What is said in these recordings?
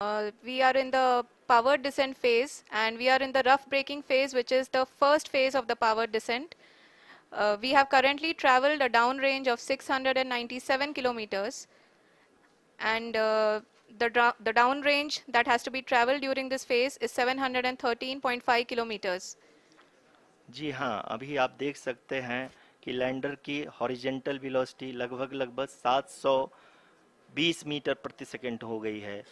We are in the powered descent phase, and we are in the rough braking phase, which is the first phase of the powered descent. We have currently traveled a downrange of 697 kilometers, and the downrange that has to be traveled during this phase is 713.5 kilometers. जी हाँ, अभी आप देख सकते हैं कि lander की horizontal velocity लगभग 720 metre प्रति सेकंड हो गई है।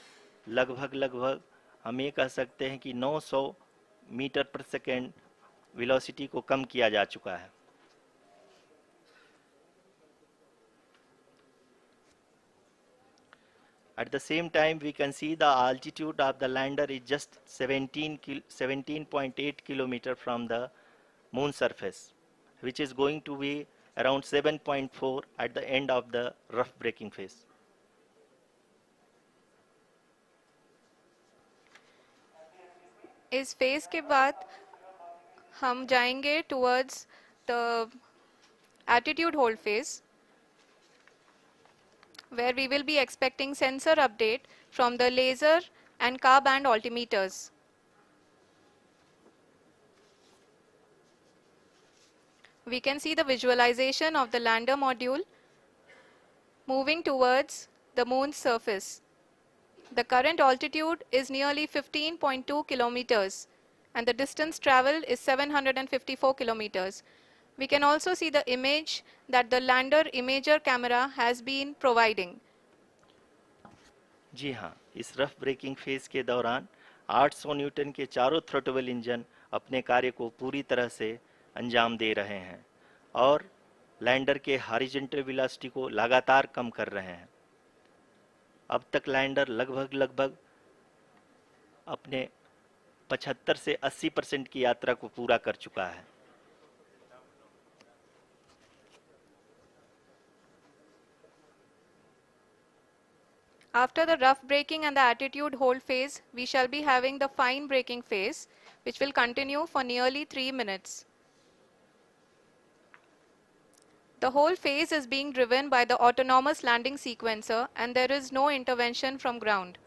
लगभग हम ये कह सकते हैं कि 900 मीटर प्रति सेकंड वेलोसिटी को कम किया जा चुका है। At the same time, we can see the altitude of the lander is just 17.8 kilometer from the moon surface, which is going to be around 7.4 at the end of the rough braking phase. इस phase के बाद हम जाएंगे towards the attitude hold phase, where we will be expecting sensor update from the laser and car band altimeters. We can see the visualization of the lander module moving towards the moon's surface. The current altitude is nearly 15.2 kilometers, and the distance traveled is 754 kilometers. We can also see the image that the lander imager camera has been providing. जी हाँ, इस rough breaking phase के दौरान 800 Newton के चारों throttle engine अपने कार्य को पूरी तरह से अंजाम दे रहे हैं और लैंडर के हॉरिजॉन्टल वेलोसिटी को लगातार कम कर रहे हैं। अब तक लैंडर लगभग अपने 75 से 80% की यात्रा को पूरा कर चुका है। After the rough braking and the attitude hold phase, we shall be having the fine braking phase, which will continue for nearly 3 minutes. The whole phase is being driven by the autonomous landing sequencer, and there is no intervention from ground.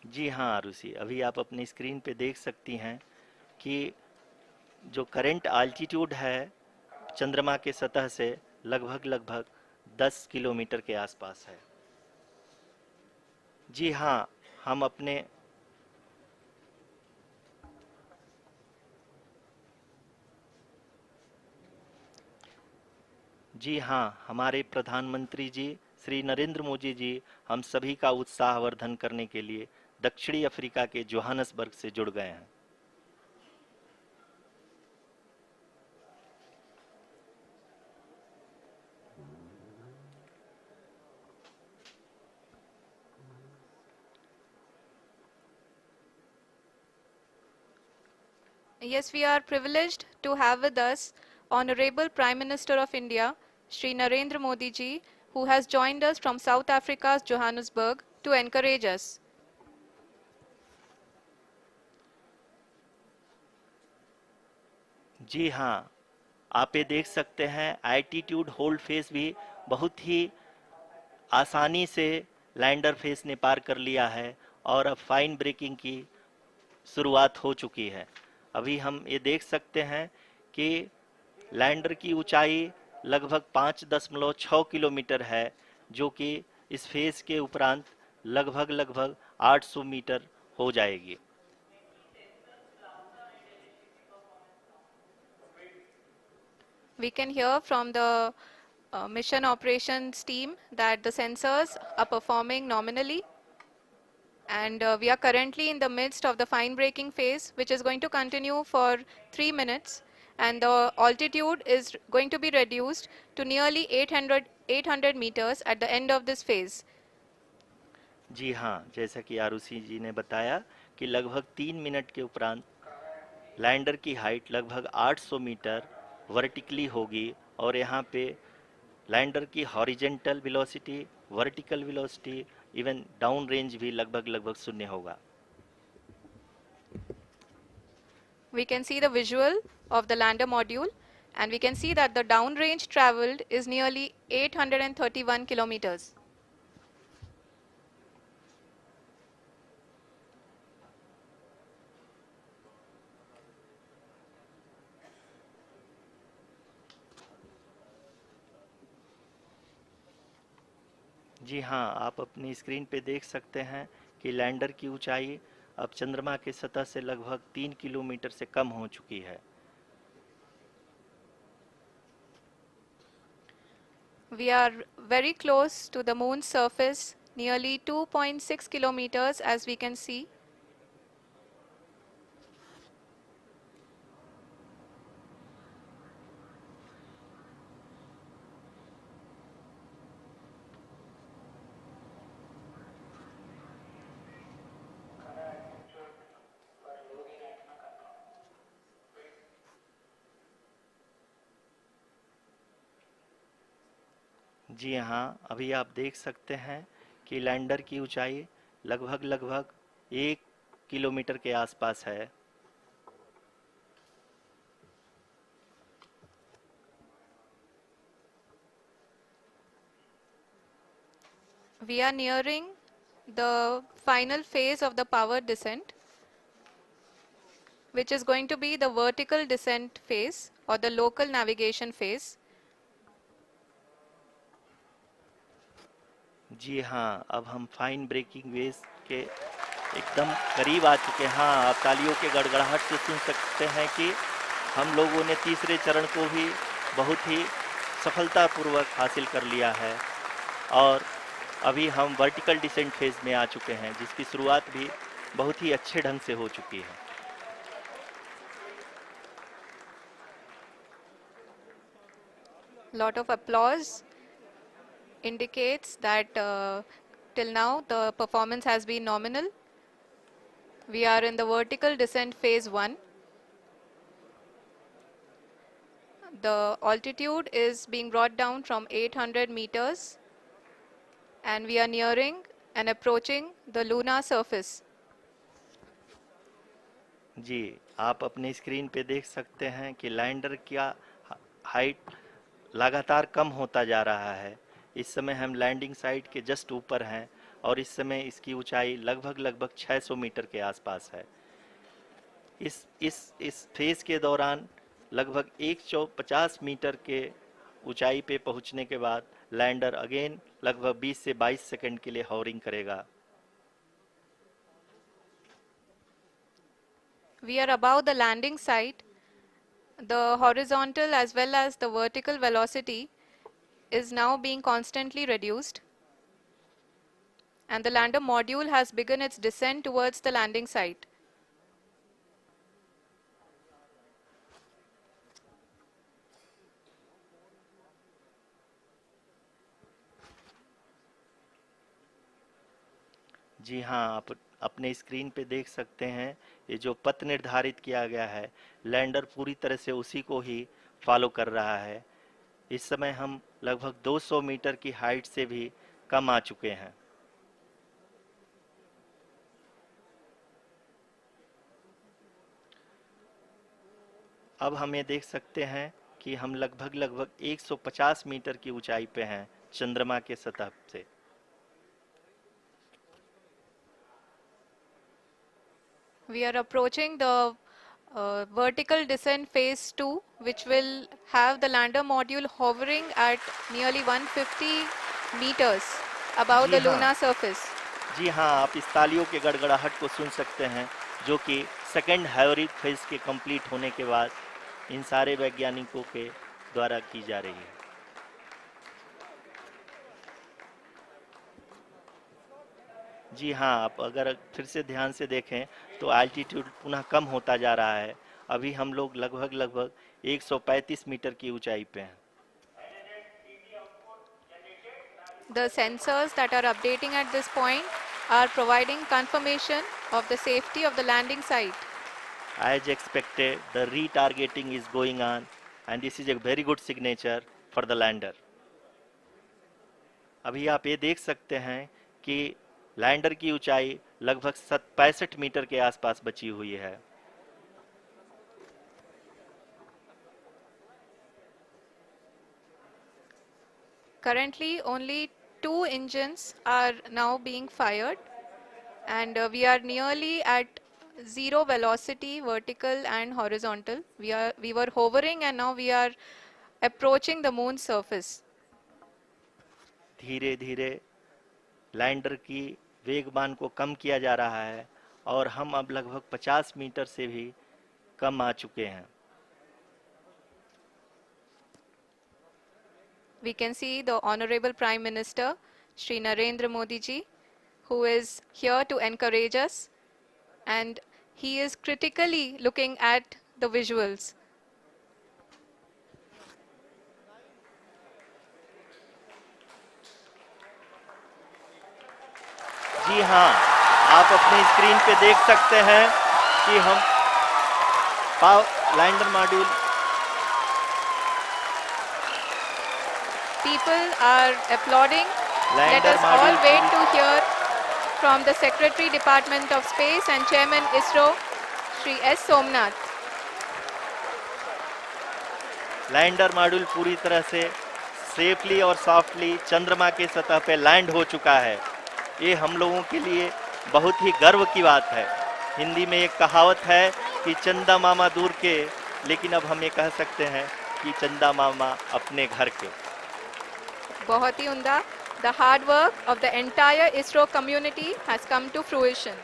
जी हाँ आरुषि, अभी आप अपनी screen पे देख सकती हैं कि जो करंट आल्टीट्यूड है चंद्रमा के सतह से लगभग 10 किलोमीटर के आसपास है। जी हाँ, हम अपने जी हाँ, हमारे प्रधानमंत्री जी श्री नरेंद्र मोदी जी हम सभी का उत्साहवर्धन करने के लिए दक्षिणी अफ्रीका के जोहानसबर्ग से जुड़ गए हैं। Yes, we are privileged to have with us Honorable Prime Minister of India, Shri Narendra Modi ji, who has joined us from South Africa's Johannesburg to encourage us. जी हाँ, आप ये देख सकते हैं एल्टीट्यूड होल्ड फेस भी बहुत ही आसानी से लैंडर फेस ने पार कर लिया है और अब फाइन ब्रेकिंग की शुरुआत हो चुकी है। अभी हम ये देख सकते हैं कि लैंडर की ऊंचाई लगभग 5.6 किलोमीटर है, जो कि इस फेज के उपरांत लगभग 800 मीटर हो जाएगी। We can hear from the mission operations team that the sensors are performing nominally, and we are currently in the midst of the fine braking phase, which is going to continue for 3 minutes, and the altitude is going to be reduced to nearly 800 meters at the end of this phase. जी हाँ, जैसा कि आरुषि जी ने बताया कि लगभग 3 minute के उपरांत lander की हाइट लगभग 800 मीटर वर्टिकली होगी और यहाँ पे लैंडर की horizontal velocity, vertical velocity, even down range भी लगभग शून्य होगा। We can see the visual of the lander module. And we can see that the downrange traveled is nearly 831 kilometers. जी हाँ, आप अपनी स्क्रीन पे देख सकते हैं कि लैंडर की ऊंचाई अब चंद्रमा की सतह से लगभग 3 किलोमीटर से कम हो चुकी है। We are very close to the moon's surface, nearly 2.6 kilometers as we can see. जी हाँ, अभी आप देख सकते हैं कि लैंडर की ऊंचाई लगभग 1 किलोमीटर के आसपास है। We are nearing the final phase of the power descent, which is going to be the vertical descent phase or the local navigation phase. जी हाँ, अब हम फाइन ब्रेकिंग वेव्स के एकदम करीब आ चुके हैं। हाँ, आप तालियों के गड़गड़ाहट से सुन सकते हैं कि हम लोगों ने तीसरे चरण को भी बहुत ही सफलतापूर्वक हासिल कर लिया है और अभी हम वर्टिकल डिसेंट फेज में आ चुके हैं, जिसकी शुरुआत भी बहुत ही अच्छे ढंग से हो चुकी है। Lot of applause indicates that till now the performance has been nominal. We are in the vertical descent phase 1. The altitude is being brought down from 800 meters and we are nearing and approaching the lunar surface. जी, आप अपने screen पे देख सकते हैं कि lander का height लगातार कम होता जा रहा है। इस समय हम लैंडिंग साइट के जस्ट ऊपर हैं और इस समय इसकी ऊंचाई लगभग 600 मीटर के आसपास है। इस फेज के दौरान लगभग 150 मीटर के ऊंचाई पे पहुंचने के बाद लैंडर अगेन लगभग 20 से 22 सेकंड के लिए हॉवरिंग करेगा। We are above the landing site. The horizontal as well as the vertical velocity is now being constantly reduced. And the lander module has begun its descent towards the landing site. जी हाँ, आप अपने screen पे देख सकते हैं ये जो पथ निर्धारित किया गया है, लैंडर पूरी तरह से उसी को ही फॉलो कर रहा है। इस समय हम लगभग 200 मीटर की हाइट से भी कम आ चुके हैं। अब हम ये देख सकते हैं कि हम लगभग 150 मीटर की ऊंचाई पे हैं चंद्रमा के सतह से। We are approaching the vertical descent phase 2, which will have the lander module hovering at nearly 150 meters above ji the हाँ, lunar surface. जी हाँ, आप इस तालियों के गड़गड़ाहट को सुन सकते हैं, जो कि सेकंड हैवरिक फेज के कंप्लीट होने के बाद इन सारे वैज्ञानिकों के द्वारा की जा रही है। जी हाँ, आप अगर फिर से ध्यान से देखें तो एल्टीट्यूड पुनः कम होता जा रहा है। अभी हम लोग लगभग 135 मीटर की ऊंचाई पे हैं। The sensors that are updating at this point are providing confirmation of the safety of the landing site. As expected, the retargeting is going on and this is a very good signature for the lander. अभी आप ये देख सकते हैं कि lander की ऊंचाई लगभग 65 मीटर के आसपास बची हुई है। Currently, only 2 engines are now being fired, and we are nearly at zero velocity, vertical and horizontal. We were hovering, and now we are approaching the moon's surface. धीरे धीरे लैंडर की वेगमान को कम किया जा रहा है और हम अब लगभग 50 मीटर से भी कम आ चुके हैं. We can see the Honorable Prime Minister, Shri Narendra Modi ji, who is here to encourage us, and he is critically looking at the visuals. जी हाँ, आप अपनी स्क्रीन पे देख सकते हैं कि हम lander module People are applauding. Let lander us all module wait to hear from the Secretary Department of Space and Chairman ISRO, Shri S. Somnath. Lander module पूरी तरह से सेफली और सॉफ्टली चंद्रमा के सतह पे लैंड हो चुका है. ये हम लोगों के लिए बहुत ही गर्व की बात है. हिंदी में एक कहावत है कि चंदा मामा दूर के, लेकिन अब हम ये कह सकते हैं कि चंदा मामा अपने घर के. बहुत ही उम्दा. The hard work of the entire ISRO community has come to fruition.